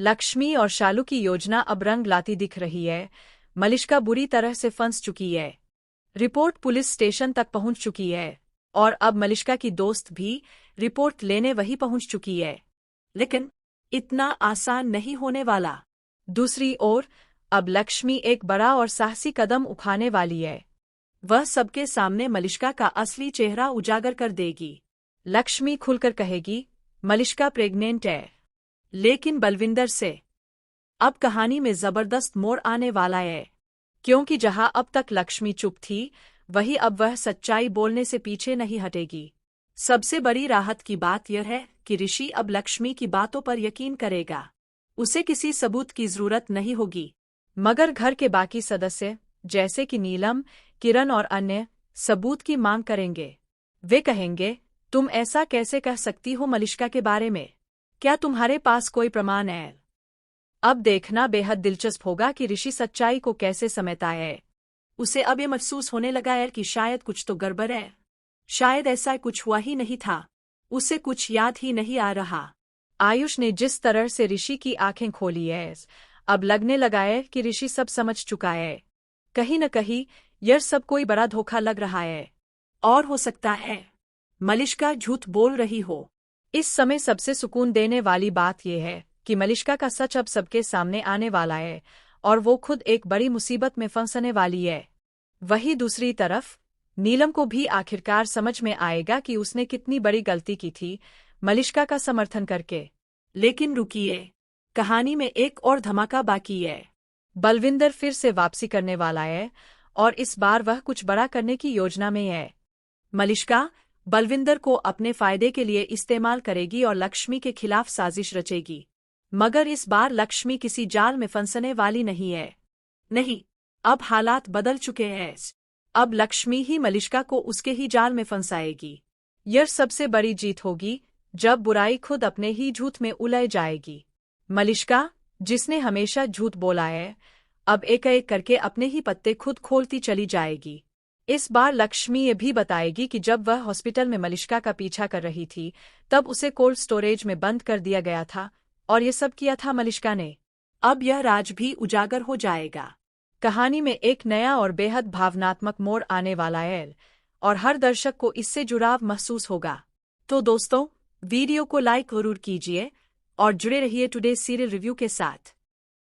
लक्ष्मी और शालू की योजना अब रंग लाती दिख रही है। मलिष्का बुरी तरह से फंस चुकी है। रिपोर्ट पुलिस स्टेशन तक पहुंच चुकी है और अब मलिष्का की दोस्त भी रिपोर्ट लेने वहीं पहुंच चुकी है। लेकिन इतना आसान नहीं होने वाला। दूसरी ओर अब लक्ष्मी एक बड़ा और साहसी कदम उठाने वाली है। वह सबके सामने मलिष्का का असली चेहरा उजागर कर देगी। लक्ष्मी खुलकर कहेगी, मलिष्का प्रेग्नेंट है, लेकिन बलविंदर से। अब कहानी में जबरदस्त मोड़ आने वाला है, क्योंकि जहां अब तक लक्ष्मी चुप थी, वही अब वह सच्चाई बोलने से पीछे नहीं हटेगी। सबसे बड़ी राहत की बात यह है कि ऋषि अब लक्ष्मी की बातों पर यकीन करेगा। उसे किसी सबूत की जरूरत नहीं होगी। मगर घर के बाकी सदस्य, जैसे कि नीलम, किरण और अन्य, सबूत की मांग करेंगे। वे कहेंगे, तुम ऐसा कैसे कह सकती हो मलिष्का के बारे में? क्या तुम्हारे पास कोई प्रमाण है? अब देखना बेहद दिलचस्प होगा कि ऋषि सच्चाई को कैसे समेटता है। उसे अब ये महसूस होने लगा है कि शायद कुछ तो गड़बड़ है। शायद ऐसा कुछ हुआ ही नहीं था। उसे कुछ याद ही नहीं आ रहा। आयुष ने जिस तरह से ऋषि की आंखें खोली है, अब लगने लगा है कि ऋषि सब समझ चुका है। कहीं न कहीं यह सब कोई बड़ा धोखा लग रहा है। और हो सकता है मलिष्का झूठ बोल रही हो। इस समय सबसे सुकून देने वाली बात यह है कि मलिष्का का सच अब सबके सामने आने वाला है और वो खुद एक बड़ी मुसीबत में फंसने वाली है। वहीं दूसरी तरफ नीलम को भी आखिरकार समझ में आएगा कि उसने कितनी बड़ी गलती की थी मलिष्का का समर्थन करके। लेकिन रुकिए, कहानी में एक और धमाका बाकी है। बलविंदर फिर से वापसी करने वाला है और इस बार वह कुछ बड़ा करने की योजना में है। मलिष्का बलविंदर को अपने फायदे के लिए इस्तेमाल करेगी और लक्ष्मी के खिलाफ साजिश रचेगी। मगर इस बार लक्ष्मी किसी जाल में फंसने वाली नहीं है। नहीं, अब हालात बदल चुके हैं। अब लक्ष्मी ही मलिष्का को उसके ही जाल में फंसाएगी। यह सबसे बड़ी जीत होगी जब बुराई खुद अपने ही झूठ में उलझ जाएगी। मलिष्का, जिसने हमेशा झूठ बोला है, अब एक एक करके अपने ही पत्ते खुद खोलती चली जाएगी। इस बार लक्ष्मी ये भी बताएगी कि जब वह हॉस्पिटल में मलिष्का का पीछा कर रही थी, तब उसे कोल्ड स्टोरेज में बंद कर दिया गया था और ये सब किया था मलिष्का ने। अब यह राज भी उजागर हो जाएगा। कहानी में एक नया और बेहद भावनात्मक मोड़ आने वाला है और हर दर्शक को इससे जुड़ाव महसूस होगा। तो दोस्तों, वीडियो को लाइक जरूर कीजिए और जुड़े रहिए टुडे सीरियल रिव्यू के साथ।